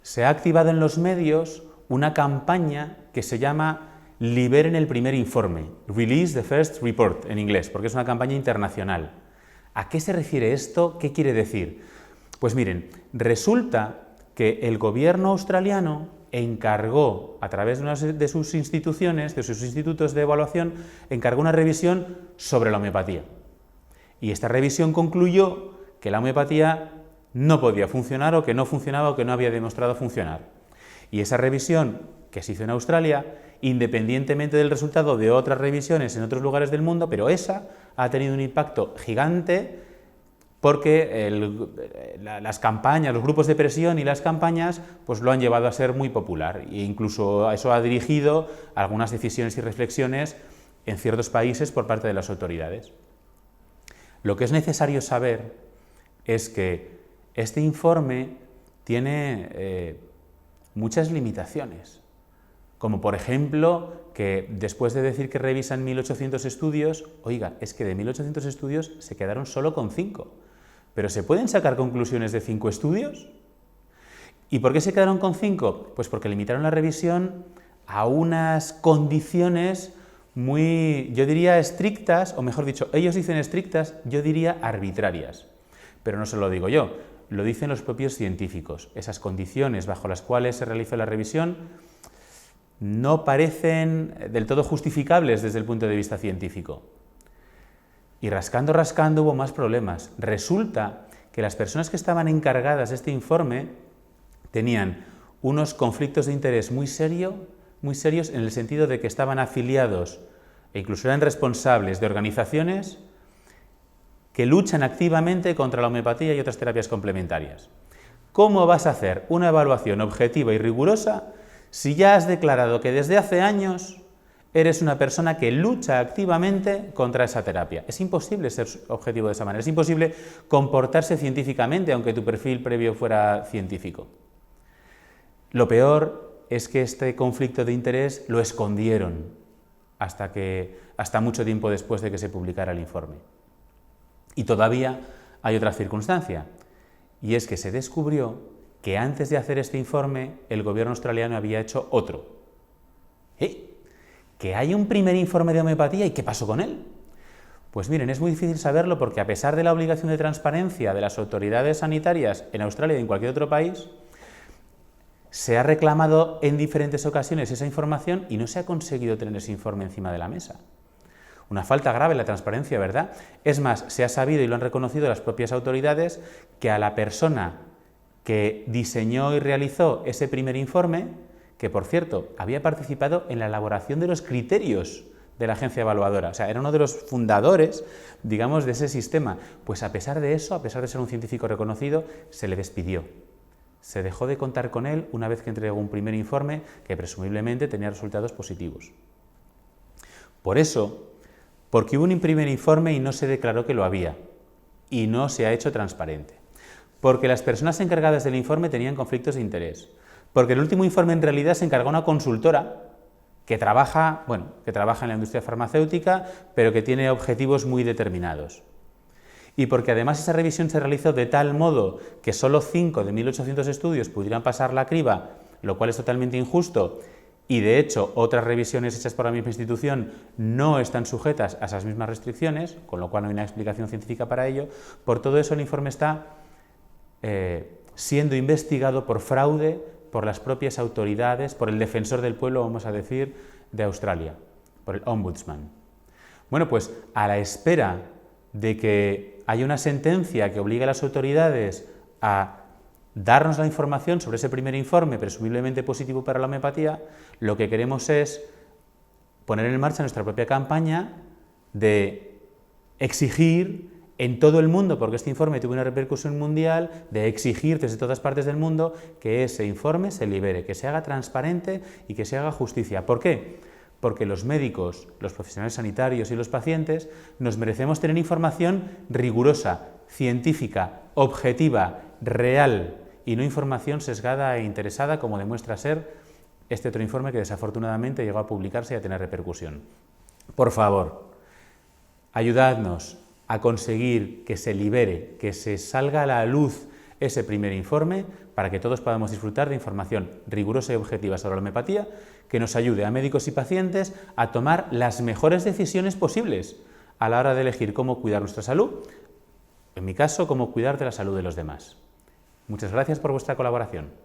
se ha activado en los medios una campaña que se llama Liberen el primer informe, Release the First Report en inglés, porque es una campaña internacional. ¿A qué se refiere esto? ¿Qué quiere decir? Pues miren, resulta que el gobierno australiano encargó, a través de una de sus instituciones, de sus institutos de evaluación, encargó una revisión sobre la homeopatía. Y esta revisión concluyó que la homeopatía no podía funcionar, o que no funcionaba, o que no había demostrado funcionar. Y esa revisión que se hizo en Australia, independientemente del resultado de otras revisiones en otros lugares del mundo, pero esa ha tenido un impacto gigante, porque las campañas, los grupos de presión y las campañas, pues lo han llevado a ser muy popular, e incluso eso ha dirigido algunas decisiones y reflexiones en ciertos países por parte de las autoridades. Lo que es necesario saber es que este informe tiene muchas limitaciones, como por ejemplo que después de decir que revisan 1.800 estudios, oiga, es que de 1.800 estudios se quedaron solo con 5. ¿Pero se pueden sacar conclusiones de 5 estudios? ¿Y por qué se quedaron con 5? Pues porque limitaron la revisión a unas condiciones muy, yo diría, estrictas, o mejor dicho, ellos dicen estrictas, yo diría arbitrarias. Pero no se lo digo yo, lo dicen los propios científicos. Esas condiciones bajo las cuales se realizó la revisión no parecen del todo justificables desde el punto de vista científico. Y rascando hubo más problemas. Resulta que las personas que estaban encargadas de este informe tenían unos conflictos de interés muy serios en el sentido de que estaban afiliados e incluso eran responsables de organizaciones que luchan activamente contra la homeopatía y otras terapias complementarias. ¿Cómo vas a hacer una evaluación objetiva y rigurosa si ya has declarado que desde hace años eres una persona que lucha activamente contra esa terapia? Es imposible ser objetivo de esa manera, es imposible comportarse científicamente aunque tu perfil previo fuera científico. Lo peor es que este conflicto de interés lo escondieron hasta mucho tiempo después de que se publicara el informe. Y todavía hay otra circunstancia, y es que se descubrió que antes de hacer este informe el gobierno australiano había hecho otro. ¿Que hay un primer informe de homeopatía y qué pasó con él? Pues miren, es muy difícil saberlo porque a pesar de la obligación de transparencia de las autoridades sanitarias en Australia y en cualquier otro país, se ha reclamado en diferentes ocasiones esa información y no se ha conseguido tener ese informe encima de la mesa. Una falta grave en la transparencia, ¿verdad? Es más, se ha sabido y lo han reconocido las propias autoridades que a la persona que diseñó y realizó ese primer informe, que por cierto había participado en la elaboración de los criterios de la agencia evaluadora, o sea, era uno de los fundadores, digamos, de ese sistema, pues a pesar de eso, a pesar de ser un científico reconocido, se le despidió. Se dejó de contar con él una vez que entregó un primer informe que presumiblemente tenía resultados positivos. Por eso, porque hubo un primer informe y no se declaró que lo había, y no se ha hecho transparente. Porque las personas encargadas del informe tenían conflictos de interés. Porque el último informe en realidad se encargó a una consultora que trabaja en la industria farmacéutica, pero que tiene objetivos muy determinados. Y porque además esa revisión se realizó de tal modo que solo 5 de 1.800 estudios pudieran pasar la criba, lo cual es totalmente injusto, y de hecho otras revisiones hechas por la misma institución no están sujetas a esas mismas restricciones, con lo cual no hay una explicación científica para ello. Por todo eso el informe está siendo investigado por fraude por las propias autoridades, por el defensor del pueblo, vamos a decir, de Australia, por el Ombudsman. Bueno, pues a la espera de que haya una sentencia que obligue a las autoridades a darnos la información sobre ese primer informe, presumiblemente positivo para la homeopatía, lo que queremos es poner en marcha nuestra propia campaña de exigir en todo el mundo, porque este informe tuvo una repercusión mundial, de exigir desde todas partes del mundo que ese informe se libere, que se haga transparente y que se haga justicia. ¿Por qué? Porque los médicos, los profesionales sanitarios y los pacientes nos merecemos tener información rigurosa, científica, objetiva, real, y no información sesgada e interesada como demuestra ser este otro informe que desafortunadamente llegó a publicarse y a tener repercusión. Por favor, ayudadnos a conseguir que se libere, que se salga a la luz ese primer informe, para que todos podamos disfrutar de información rigurosa y objetiva sobre la homeopatía que nos ayude a médicos y pacientes a tomar las mejores decisiones posibles a la hora de elegir cómo cuidar nuestra salud, en mi caso, cómo cuidar de la salud de los demás. Muchas gracias por vuestra colaboración.